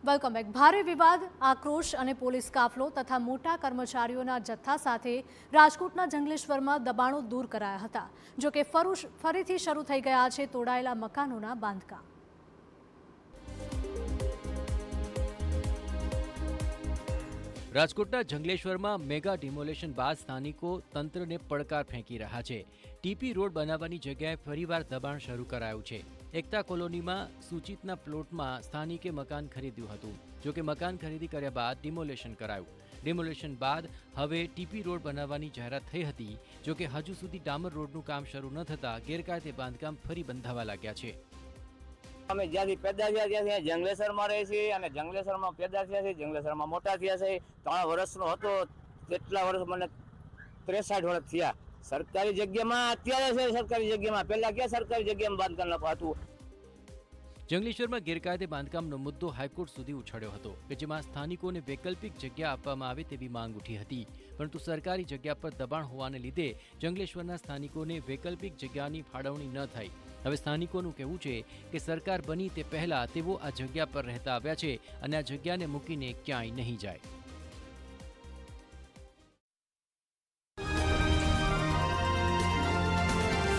Welcome back. ભારે વિવાદ, આક્રોશ અને પોલીસ કાફલો તથા મોટા કર્મચારીઓના જથ્થા સાથે રાજકોટના જંગલેશ્વરમાં દબાણો દૂર કરાયા હતા। જો કે ફરીથી શરૂ થઈ ગયા છે તોડાયેલા મકાનોના બાંધકામ। રાજકોટના જંગલેશ્વરમાં મેગા ડિમોલેશન બાદ સ્થાનિકો તંત્રને પડકાર ફેંકી રહ્યા છે। ટીપી રોડ બનાવવાની જગ્યાએ ફરીવાર દબાણ શરૂ કરાયું છે। એકતા કોલોનીમાં સૂચિતના પ્લોટમાં સ્થાનિકે મકાન ખરીદ્યું હતું। જો કે મકાન ખરીદી કર્યા બાદ ડિમોલેશન કરાયું। ડિમોલેશન બાદ હવે ટીપી રોડ બનાવવાની જાહેરાત થઈ હતી। જો કે હજુ સુધી ડામર રોડનું કામ શરૂ ન થતાં ગેરકાયદે બાંધકામ ફરી બંધાવા લાગ્યા છે। અમે જ્યાંથી પેદા થયા ત્યાંથી જંગલેશ્વરમાં રહે છે અને જંગલેશ્વરમાં પેદા થયા છે, જંગલેશ્વરમાં મોટા થયા છે। 3 વર્ષનો હતો તેટલા વર્ષ મને 63 વર્ષ થયા। સરકારી જગ્યામાં અત્યારે છે, સરકારી જગ્યામાં પહેલા ક્યાં સરકારી જગ્યામાં બાંધકામ નખાતું। જંગલેશ્વરમાં ગેરકાયદે બાંધકામનો મુદ્દો હાઈકોર્ટ સુધી ઉછળ્યો હતો કે જેમાં સ્થાનિકોને વૈકલ્પિક જગ્યા આપવામાં આવે તેવી માંગ ઉઠી હતી, પરંતુ સરકારી જગ્યા પર દબાણ હોવાને લીધે જંગલેશ્વરના સ્થાનિકોને વૈકલ્પિક જગ્યાની ફાળવણી ન થઈ। હવે સ્થાનિકોનું કહેવું છે કે સરકાર બની તે પહેલા તેઓ આ જગ્યા પર રહેતા આવ્યા છે અને આ જગ્યાને મૂકીને ક્યાંય નહીં જાય।